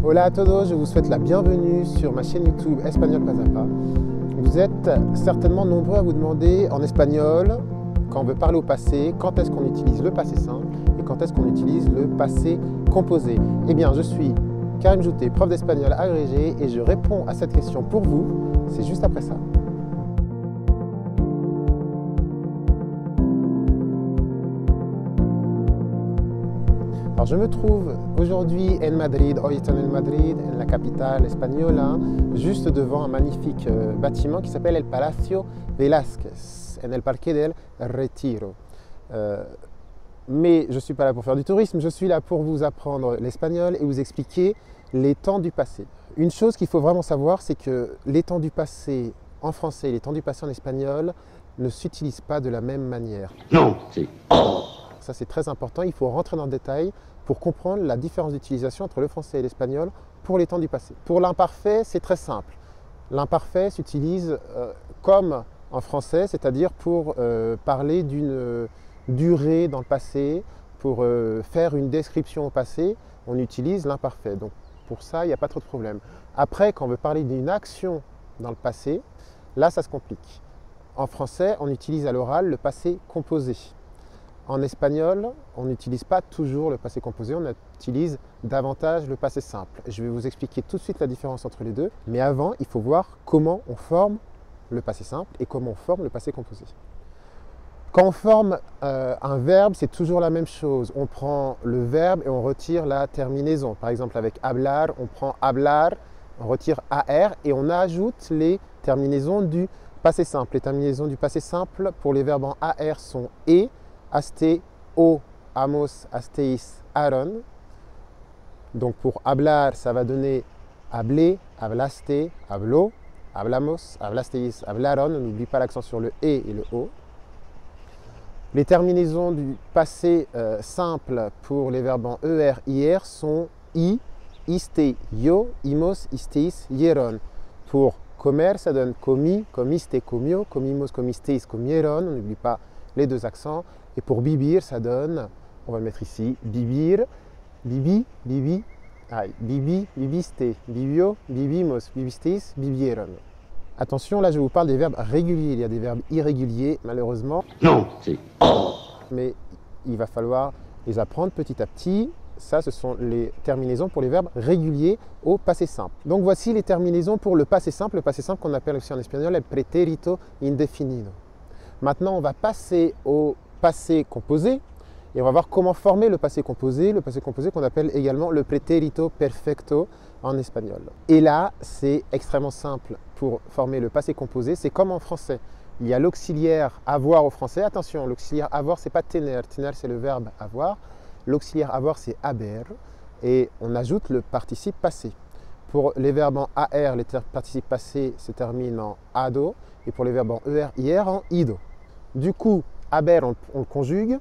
Hola a todos, je vous souhaite la bienvenue sur ma chaîne YouTube Espagnol Pas à Pas. Vous êtes certainement nombreux à vous demander en espagnol, quand on veut parler au passé, quand est-ce qu'on utilise le passé simple et quand est-ce qu'on utilise le passé composé. Eh bien, je suis Karim Jouté, prof d'espagnol agrégé et je réponds à cette question pour vous, c'est juste après ça. Alors je me trouve aujourd'hui en Madrid, hoy estoy en Madrid, en la capitale espagnole, juste devant un magnifique bâtiment qui s'appelle El Palacio Velázquez, en el Parque del Retiro. Mais je ne suis pas là pour faire du tourisme, je suis là pour vous apprendre l'espagnol et vous expliquer les temps du passé. Une chose qu'il faut vraiment savoir, c'est que les temps du passé en français et les temps du passé en espagnol ne s'utilisent pas de la même manière. Non, c'est... Ça, c'est très important. Il faut rentrer dans le détail pour comprendre la différence d'utilisation entre le français et l'espagnol pour les temps du passé. Pour l'imparfait, c'est très simple. L'imparfait s'utilise comme en français, c'est-à-dire pour parler d'une durée dans le passé, pour faire une description au passé, on utilise l'imparfait. Donc, pour ça, il n'y a pas trop de problème. Après, quand on veut parler d'une action dans le passé, là, ça se complique. En français, on utilise à l'oral le passé composé. En espagnol, on n'utilise pas toujours le passé composé, on utilise davantage le passé simple. Je vais vous expliquer tout de suite la différence entre les deux, mais avant, il faut voir comment on forme le passé simple et comment on forme le passé composé. Quand on forme un verbe, c'est toujours la même chose. On prend le verbe et on retire la terminaison. Par exemple, avec hablar, on prend hablar, on retire AR et on ajoute les terminaisons du passé simple. Les terminaisons du passé simple pour les verbes en AR sont et, aste, o, amos, asteis, aron. Donc pour hablar, ça va donner hablé, hablaste, habló, hablamos, hablasteis, hablaron. On n'oublie pas l'accent sur le et le o. Les terminaisons du passé simple pour les verbes en er, ir sont i, iste, yo, imos, isteis, hieron. Pour comer, ça donne comi, comiste, comio, comimos, comisteis, comieron. On n'oublie pas les deux accents. Et pour bibir, ça donne, on va le mettre ici, bibir, bibi, bibi, bibi, bibiste, bibio, bibimos, bibisteis, bibieron. Attention, là je vous parle des verbes réguliers, il y a des verbes irréguliers malheureusement. Non, c'est... Mais il va falloir les apprendre petit à petit. Ça, ce sont les terminaisons pour les verbes réguliers au passé simple. Donc voici les terminaisons pour le passé simple qu'on appelle aussi en espagnol el pretérito indefinido. Maintenant, on va passer au passé composé et on va voir comment former le passé composé qu'on appelle également le pretérito perfecto en espagnol. Et là, c'est extrêmement simple pour former le passé composé, c'est comme en français. Il y a l'auxiliaire avoir au français. Attention, l'auxiliaire avoir, c'est pas tener. Tener, c'est le verbe avoir. L'auxiliaire avoir, c'est haber et on ajoute le participe passé. Pour les verbes en AR, les participes passés se terminent en ado et pour les verbes en ER, IR, en ido. Du coup, haber, on le conjugue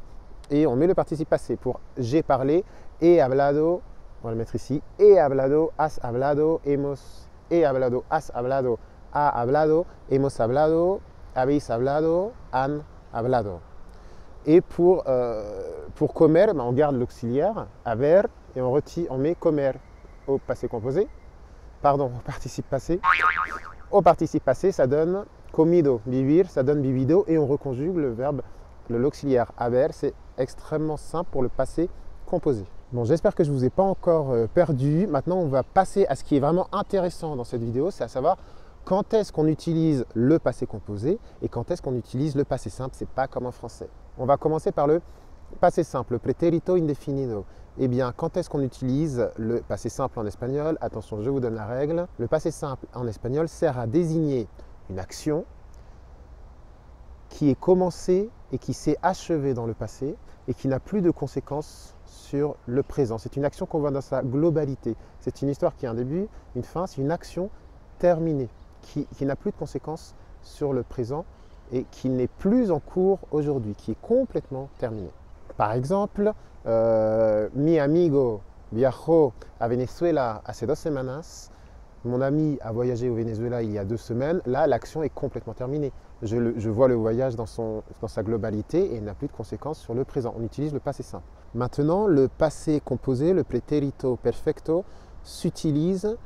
et on met le participe passé. Pour j'ai parlé, he hablado, on va le mettre ici, he hablado, has hablado, hemos, he hablado, has hablado, ha hablado, hemos hablado, habéis hablado, han hablado. Et pour comer, on garde l'auxiliaire, haber, et on met comer au passé composé, pardon, au participe passé. Au participe passé, ça donne comido, vivir, ça donne vivido, et on reconjugue le verbe, l'auxiliaire haber. C'est extrêmement simple pour le passé composé. Bon, j'espère que je ne vous ai pas encore perdu. Maintenant, on va passer à ce qui est vraiment intéressant dans cette vidéo, c'est à savoir quand est-ce qu'on utilise le passé composé et quand est-ce qu'on utilise le passé simple. C'est pas comme en français. On va commencer par le passé simple, le pretérito indefinido. Eh bien, quand est-ce qu'on utilise le passé simple en espagnol? Attention, je vous donne la règle. Le passé simple en espagnol sert à désigner une action qui est commencée et qui s'est achevée dans le passé et qui n'a plus de conséquences sur le présent. C'est une action qu'on voit dans sa globalité. C'est une histoire qui a un début, une fin, c'est une action terminée qui n'a plus de conséquences sur le présent et qui n'est plus en cours aujourd'hui, qui est complètement terminée. Par exemple, mi amigo viajó a Venezuela hace 2 semanas. Mon ami a voyagé au Venezuela il y a 2 semaines. Là, l'action est complètement terminée. Je vois le voyage dans sa globalité et il n'a plus de conséquences sur le présent. On utilise le passé simple. Maintenant, le passé composé, le pretérito perfecto, s'utilise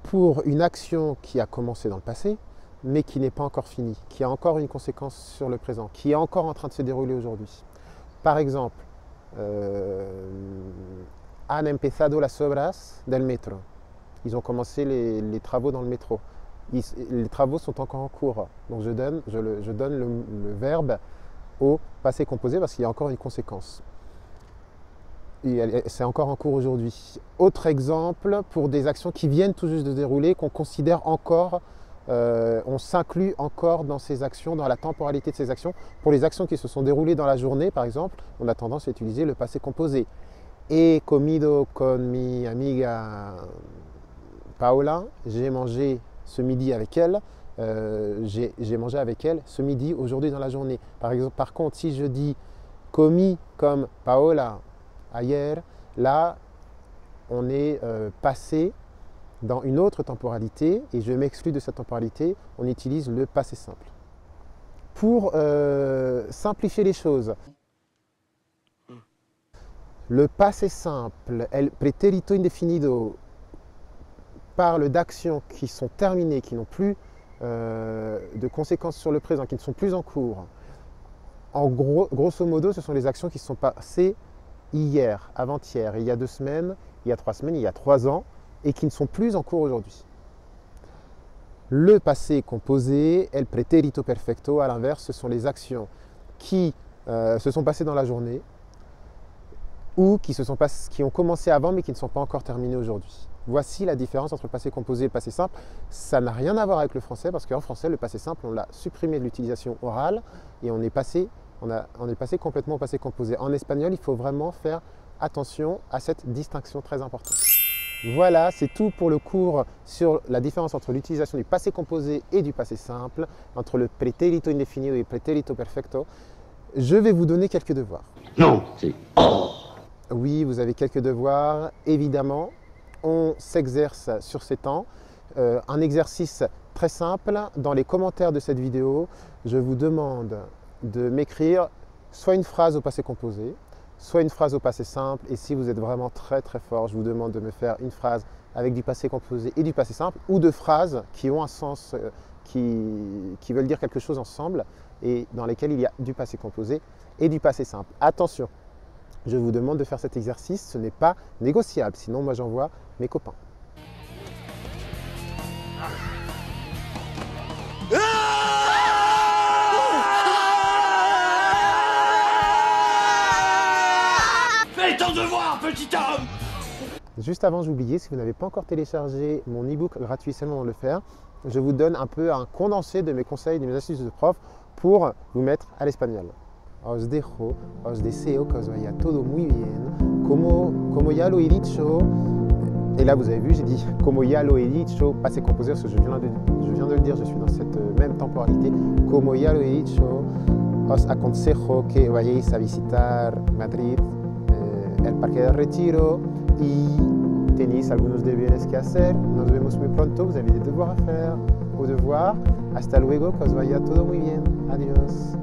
pour une action qui a commencé dans le passé, mais qui n'est pas encore finie, qui a encore une conséquence sur le présent, qui est encore en train de se dérouler aujourd'hui. Par exemple, han empezado las obras del metro. Ils ont commencé les travaux dans le métro. Les travaux sont encore en cours. Donc je donne le verbe au passé composé parce qu'il y a encore une conséquence. C'est encore en cours aujourd'hui. Autre exemple pour des actions qui viennent tout juste de dérouler, qu'on considère encore, on s'inclut encore dans ces actions, dans la temporalité de ces actions. Pour les actions qui se sont déroulées dans la journée, par exemple, on a tendance à utiliser le passé composé. He comido con mi amiga Paola, j'ai mangé ce midi avec elle, j'ai mangé avec elle ce midi aujourd'hui dans la journée. Par contre, si je dis commis comme Paola ayer, là on est passé dans une autre temporalité et je m'exclus de cette temporalité, on utilise le passé simple. Pour simplifier les choses, le passé simple, el pretérito indefinido, parle d'actions qui sont terminées, qui n'ont plus de conséquences sur le présent, qui ne sont plus en cours. Grosso modo, ce sont les actions qui sont passées hier, avant-hier, il y a 2 semaines, il y a 3 semaines, il y a 3 ans, et qui ne sont plus en cours aujourd'hui. Le passé composé, el pretérito perfecto, à l'inverse, ce sont les actions qui se sont passées dans la journée ou qui ont commencé avant mais qui ne sont pas encore terminées aujourd'hui. Voici la différence entre le passé composé et le passé simple. Ça n'a rien à voir avec le français parce qu'en français, le passé simple, on l'a supprimé de l'utilisation orale et on est passé complètement au passé composé. En espagnol, il faut vraiment faire attention à cette distinction très importante. Voilà, c'est tout pour le cours sur la différence entre l'utilisation du passé composé et du passé simple, entre le pretérito indefinido et le pretérito perfecto. Je vais vous donner quelques devoirs. Non, c'est... Oui, vous avez quelques devoirs, évidemment. On s'exerce sur ces temps. Un exercice très simple, dans les commentaires de cette vidéo, je vous demande de m'écrire soit une phrase au passé composé, soit une phrase au passé simple. Et si vous êtes vraiment très très fort, je vous demande de me faire une phrase avec du passé composé et du passé simple, ou deux phrases qui ont un sens, qui veulent dire quelque chose ensemble, et dans lesquelles il y a du passé composé et du passé simple. Attention! Je vous demande de faire cet exercice, ce n'est pas négociable, sinon moi j'envoie mes copains. Fais ton devoir, petit homme! Juste avant, j'oubliais, si vous n'avez pas encore téléchargé mon e-book gratuit Seulement le faire, je vous donne un peu un condensé de mes conseils, de mes astuces de prof pour vous mettre à l'espagnol. Os dejo, os deseo que os vaya todo muy bien. Como ya lo he dicho, et là vous avez vu, j'ai dit como ya lo he dicho, passé composé, parce que je viens de le dire, je suis dans cette même temporalité. Como ya lo he dicho, os aconsejo que vayáis a visitar Madrid, el Parque del Retiro, y tenéis algunos deberes que hacer. Nos vemos muy pronto, vous avez des devoirs à faire. Au revoir, hasta luego, que os vaya todo muy bien. Adiós.